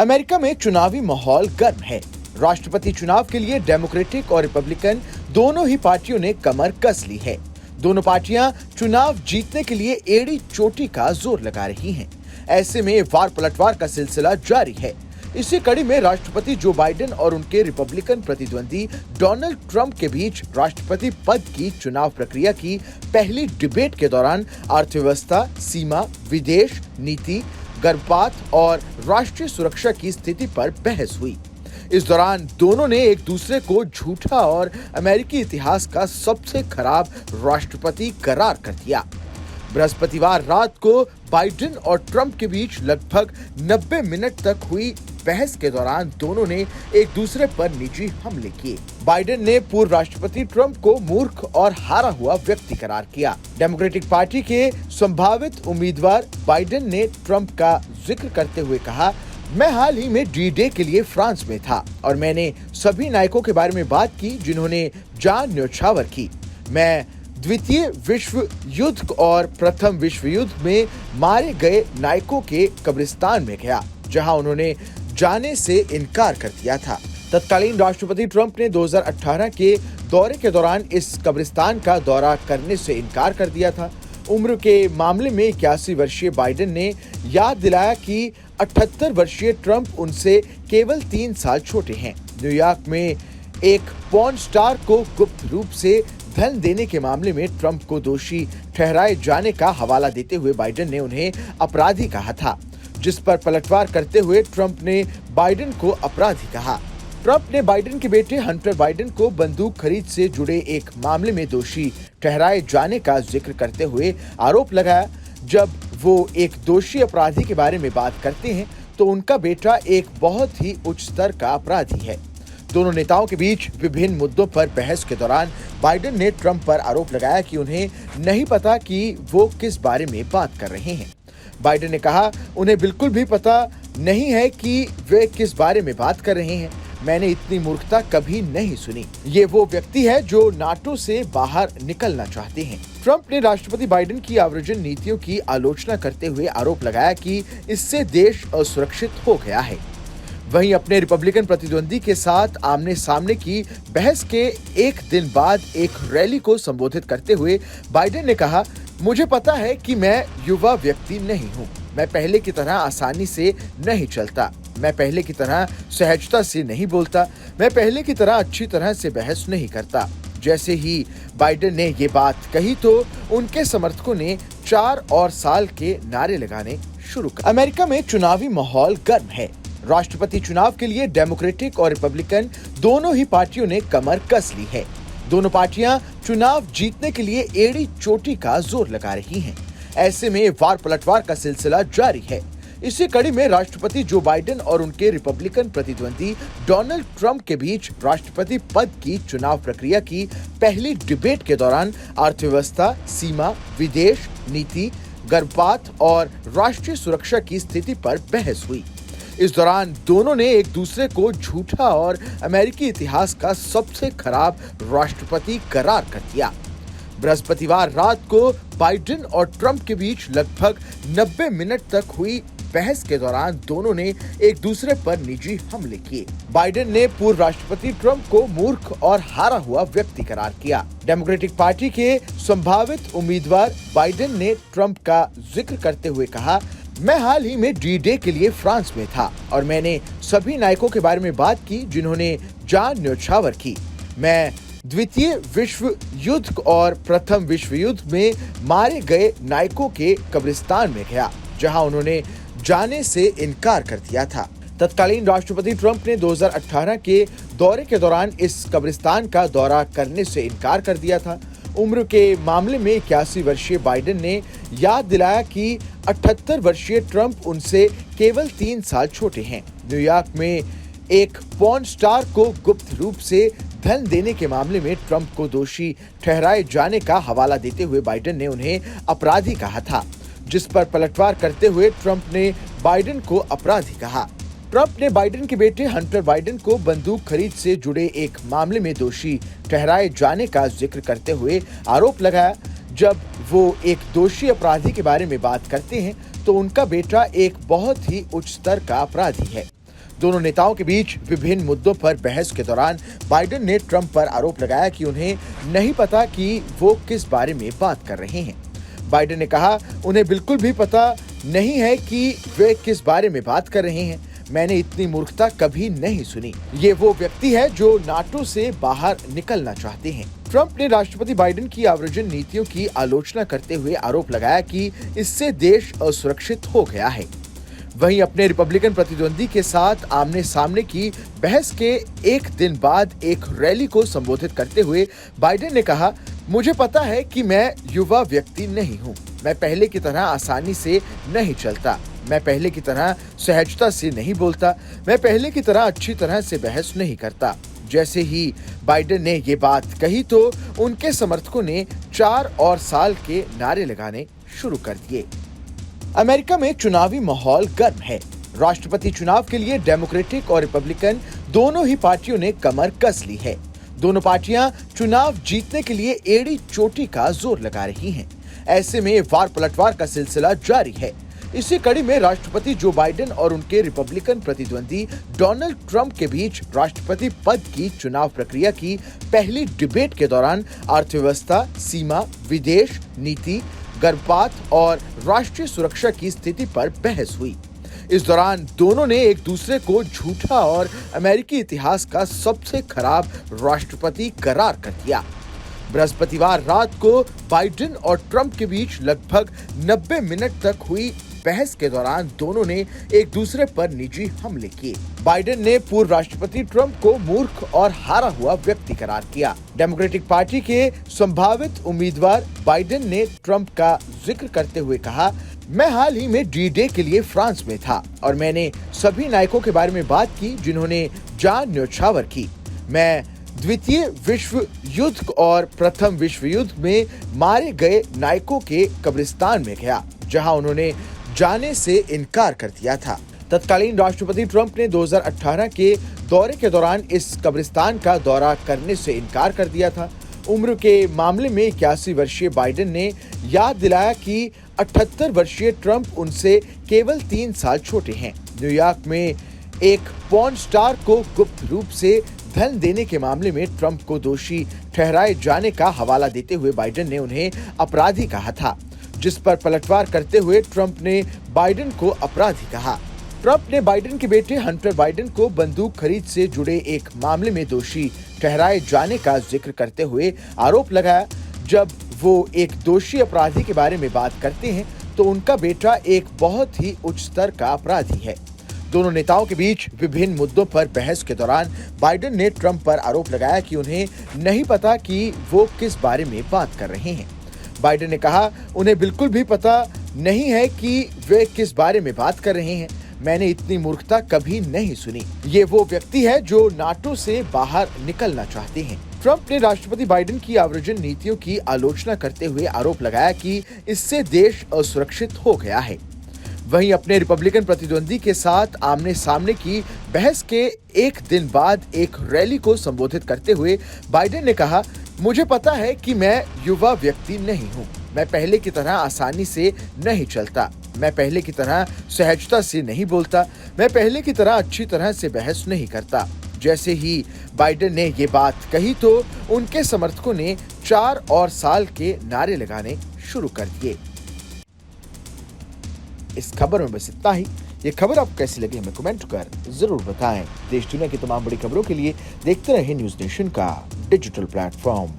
America में चुनावी माहौल गर्म है। राष्ट्रपति चुनाव के लिए डेमोक्रेटिक और रिपब्लिकन दोनों ही पार्टियों ने कमर कस ली है। दोनों पार्टियां चुनाव जीतने के लिए एड़ी चोटी का जोर लगा रही हैं। ऐसे में वार पलटवार का सिलसिला जारी है। इसी कड़ी में राष्ट्रपति जो बाइडेन और उनके रिपब्लिकन प्रतिद्वंदी डोनाल्ड ट्रंप के बीच राष्ट्रपति पद की चुनाव प्रक्रिया की पहली डिबेट के दौरान अर्थव्यवस्था, सीमा, विदेश नीति, गर्भपात और राष्ट्रीय सुरक्षा की स्थिति पर बहस हुई। इस दौरान दोनों ने एक दूसरे को झूठा और अमेरिकी इतिहास का सबसे खराब राष्ट्रपति करार कर दिया। बृहस्पतिवार रात को बाइडेन और ट्रंप के बीच लगभग 90 मिनट तक हुई बहस के दौरान दोनों ने एक दूसरे पर निजी हमले किए। बाइडेन ने पूर्व राष्ट्रपति ट्रंप को मूर्ख और हारा हुआ व्यक्ति करार किया। डेमोक्रेटिक पार्टी के संभावित उम्मीदवार बाइडेन ने ट्रंप का जिक्र करते हुए कहा, मैं हाल ही में डी-डे के लिए फ्रांस में था और मैंने सभी नायकों के बारे में बात की जिन्होंने जान न्योछावर की। मैं द्वितीय विश्व युद्ध और प्रथम विश्व युद्ध में मारे गए नायकों के कब्रिस्तान में गया, जहां उन्होंने जाने से इनकार कर दिया था। तत्कालीन राष्ट्रपति ट्रंप ने 2018 के दौरे के दौरान इस कब्रिस्तान का दौरा करने से इनकार कर दिया था। उम्र के मामले में 81 वर्षीय बाइडेन ने याद दिलाया कि 78 वर्षीय ट्रंप उनसे केवल 3 साल छोटे हैं। न्यूयॉर्क में एक पॉर्न स्टार को गुप्त रूप से धन देने के मामले में ट्रंप को दोषी ठहराए जाने का हवाला देते हुए बाइडेन ने उन्हें अपराधी कहा था, जिस पर पलटवार करते हुए ट्रंप ने बाइडेन को अपराधी कहा। ट्रंप ने बाइडेन के बेटे हंटर बाइडेन को बंदूक खरीद से जुड़े एक मामले में दोषी ठहराए जाने का जिक्र करते हुए आरोप लगाया, जब वो एक दोषी अपराधी के बारे में बात करते हैं तो उनका बेटा एक बहुत ही उच्च स्तर का अपराधी है। दोनों नेताओं के बीच विभिन्न मुद्दों पर बहस के दौरान बाइडेन ने ट्रंप पर आरोप लगाया कि उन्हें नहीं पता कि वो किस बारे में बात कर रहे हैं। बाइडेन ने कहा, उन्हें बिल्कुल भी पता नहीं है कि वे किस बारे में बात कर रहे हैं। मैंने इतनी मूर्खता कभी नहीं सुनी। ये वो व्यक्ति है जो नाटो से बाहर निकलना चाहते हैं। ट्रंप ने राष्ट्रपति बाइडेन की आव्रजन नीतियों की आलोचना करते हुए आरोप लगाया कि इससे देश असुरक्षित हो गया है। वहीं अपने रिपब्लिकन प्रतिद्वंदी के साथ आमने सामने की बहस के एक दिन बाद एक रैली को संबोधित करते हुए बाइडेन ने कहा, मुझे पता है कि मैं युवा व्यक्ति नहीं हूँ। मैं पहले की तरह आसानी से नहीं चलता। मैं पहले की तरह सहजता से नहीं बोलता। मैं पहले की तरह अच्छी तरह से बहस नहीं करता। जैसे ही बाइडेन ने ये बात कही तो उनके समर्थकों ने 4 और साल के नारे लगाने शुरू कर। अमेरिका में चुनावी माहौल गर्म है। राष्ट्रपति चुनाव के लिए डेमोक्रेटिक और रिपब्लिकन दोनों ही पार्टियों ने कमर कस ली है। दोनों पार्टियां चुनाव जीतने के लिए एड़ी चोटी का जोर लगा रही हैं। ऐसे में वार पलटवार का सिलसिला जारी है। इसी कड़ी में राष्ट्रपति जो बाइडेन और उनके रिपब्लिकन प्रतिद्वंदी डोनाल्ड ट्रंप के बीच राष्ट्रपति पद की चुनाव प्रक्रिया की पहली डिबेट के दौरान अर्थव्यवस्था, सीमा, विदेश नीति, गर्भपात और राष्ट्रीय सुरक्षा की स्थिति पर बहस हुई। इस दौरान दोनों ने एक दूसरे को झूठा और अमेरिकी इतिहास का सबसे खराब राष्ट्रपति करार कर दिया। बृहस्पतिवार रात को बाइडेन और ट्रंप के बीच लगभग 90 मिनट तक हुई बहस के दौरान दोनों ने एक दूसरे पर निजी हमले किए। बाइडेन ने पूर्व राष्ट्रपति ट्रंप को मूर्ख और हारा हुआ व्यक्ति करार किया। डेमोक्रेटिक पार्टी के संभावित उम्मीदवार बाइडेन ने ट्रंप का जिक्र करते हुए कहा, मैं हाल ही में डी-डे के लिए फ्रांस में था और मैंने सभी नायकों के बारे में बात की जिन्होंने जान न्योछावर की। मैं द्वितीय विश्व युद्ध और प्रथम विश्व युद्ध में मारे गए नायकों के कब्रिस्तान में गया, जहां उन्होंने जाने से इनकार कर दिया था। तत्कालीन राष्ट्रपति ट्रंप ने 2018 के दौरे के दौरान इस कब्रिस्तान का दौरा करने से इनकार कर दिया था। उम्र के मामले में 81 वर्षीय बाइडेन ने याद दिलाया कि 78 वर्षीय ट्रंप उनसे केवल 3 साल छोटे हैं। न्यूयॉर्क में एक पॉर्न स्टार को गुप्त रूप से धन देने के मामले में ट्रंप को दोषी ठहराए जाने का हवाला देते हुए बाइडेन ने उन्हें अपराधी कहा था, जिस पर पलटवार करते हुए ट्रंप ने बाइडेन को अपराधी कहा। ट्रंप ने बाइडेन के बेटे हंटर बाइडेन को बंदूक खरीद से जुड़े एक मामले में दोषी ठहराए जाने का जिक्र करते हुए आरोप लगाया, जब वो एक दोषी अपराधी के बारे में बात करते हैं तो उनका बेटा एक बहुत ही उच्च स्तर का अपराधी है। दोनों नेताओं के बीच विभिन्न मुद्दों पर बहस के दौरान बाइडेन ने ट्रंप पर आरोप लगाया कि उन्हें नहीं पता कि वो किस बारे में बात कर रहे हैं। बाइडेन ने कहा, उन्हें बिल्कुल भी पता नहीं है कि वे किस बारे में बात कर रहे हैं। मैंने इतनी मूर्खता कभी नहीं सुनी। ये वो व्यक्ति है जो नाटो से बाहर निकलना चाहते हैं। ट्रंप ने राष्ट्रपति बाइडेन की आव्रजन नीतियों की आलोचना करते हुए आरोप लगाया कि इससे देश असुरक्षित हो गया है। वहीं अपने रिपब्लिकन प्रतिद्वंदी के साथ आमने सामने की बहस के एक दिन बाद एक रैली को संबोधित करते हुए बाइडेन ने कहा, मुझे पता है कि मैं युवा व्यक्ति नहीं हूँ। मैं पहले की तरह आसानी से नहीं चलता। मैं पहले की तरह सहजता से नहीं बोलता। मैं पहले की तरह अच्छी तरह से बहस नहीं करता। जैसे ही बाइडेन ने ये बात कही तो उनके समर्थकों ने 4 और साल के नारे लगाने शुरू कर दिए। अमेरिका में चुनावी माहौल गर्म है। राष्ट्रपति चुनाव के लिए डेमोक्रेटिक और रिपब्लिकन दोनों ही पार्टियों ने कमर कस ली है। दोनों पार्टियां चुनाव जीतने के लिए एड़ी चोटी का जोर लगा रही हैं। ऐसे में वार पलटवार का सिलसिला जारी है। इसी कड़ी में राष्ट्रपति जो बाइडेन और उनके रिपब्लिकन प्रतिद्वंदी डोनाल्ड ट्रंप के बीच राष्ट्रपति पद की चुनाव प्रक्रिया की पहली डिबेट के दौरान अर्थव्यवस्था, सीमा, विदेश नीति, गर्भपात और राष्ट्रीय सुरक्षा की स्थिति पर बहस हुई। इस दौरान दोनों ने एक दूसरे को झूठा और अमेरिकी इतिहास का सबसे खराब राष्ट्रपति करार कर दिया। बृहस्पतिवार रात को बाइडेन और ट्रंप के बीच लगभग 90 मिनट तक हुई बहस के दौरान दोनों ने एक दूसरे पर निजी हमले किए। बाइडेन ने पूर्व राष्ट्रपति ट्रंप को मूर्ख और हारा हुआ व्यक्ति करार किया। डेमोक्रेटिक पार्टी के संभावित उम्मीदवार बाइडेन ने ट्रंप का जिक्र करते हुए कहा, मैं हाल ही में डी-डे के लिए फ्रांस में था और मैंने सभी नायकों के बारे में बात की जिन्होंने जान न्योछावर की। मैं द्वितीय विश्व युद्ध और प्रथम विश्व युद्ध में मारे गए नायकों के कब्रिस्तान में गया जहां उन्होंने जाने से इनकार कर दिया था। तत्कालीन राष्ट्रपति ट्रंप ने 2018 के दौरे के दौरान इस कब्रिस्तान का दौरा करने से इनकार कर दिया था। उम्र के मामले में 81 वर्षीय बाइडेन ने याद दिलाया कि 78 वर्षीय ट्रंप उनसे केवल 3 साल छोटे हैं। न्यूयॉर्क में एक पॉर्न स्टार को गुप्त रूप से धन देने के मामले में ट्रंप को दोषी ठहराए जाने का हवाला देते हुए बाइडेन ने उन्हें अपराधी कहा था, जिस पर पलटवार करते हुए ट्रंप ने बाइडेन को अपराधी कहा। ट्रंप ने बाइडेन के बेटे हंटर बाइडेन को बंदूक खरीद से जुड़े एक मामले में दोषी ठहराए जाने का जिक्र करते हुए आरोप लगाया, जब वो एक दोषी अपराधी के बारे में बात करते हैं तो उनका बेटा एक बहुत ही उच्च स्तर का अपराधी है। दोनों नेताओं के बीच विभिन्न मुद्दों पर बहस के दौरान बाइडेन ने ट्रंप पर आरोप लगाया कि उन्हें नहीं पता कि वो किस बारे में बात कर रहे हैं। बाइडेन ने कहा, उन्हें बिल्कुल भी पता नहीं है कि वे किस बारे में बात कर रहे हैं। मैंने इतनी मूर्खता कभी नहीं सुनी। ये वो व्यक्ति है जो नाटो से बाहर निकलना चाहते हैं। ट्रंप ने राष्ट्रपति बाइडेन की आव्रजन नीतियों की आलोचना करते हुए आरोप लगाया कि इससे देश असुरक्षित हो गया है। वहीं अपने रिपब्लिकन प्रतिद्वंदी के साथ आमने सामने की बहस के एक दिन बाद एक रैली को संबोधित करते हुए बाइडेन ने कहा, मुझे पता है कि मैं युवा व्यक्ति नहीं हूँ। मैं पहले की तरह आसानी से नहीं चलता। मैं पहले की तरह सहजता से नहीं बोलता। मैं पहले की तरह अच्छी तरह से बहस नहीं करता। जैसे ही बाइडेन ने ये बात कही तो उनके समर्थकों ने 4 और साल के नारे लगाने शुरू कर दिए। इस खबर में बस इतना ही। ये खबर आपको कैसी लगी हमें कमेंट कर जरूर बताएं। देश दुनिया की तमाम बड़ी खबरों के लिए देखते रहें न्यूज़ नेशन का डिजिटल प्लेटफॉर्म।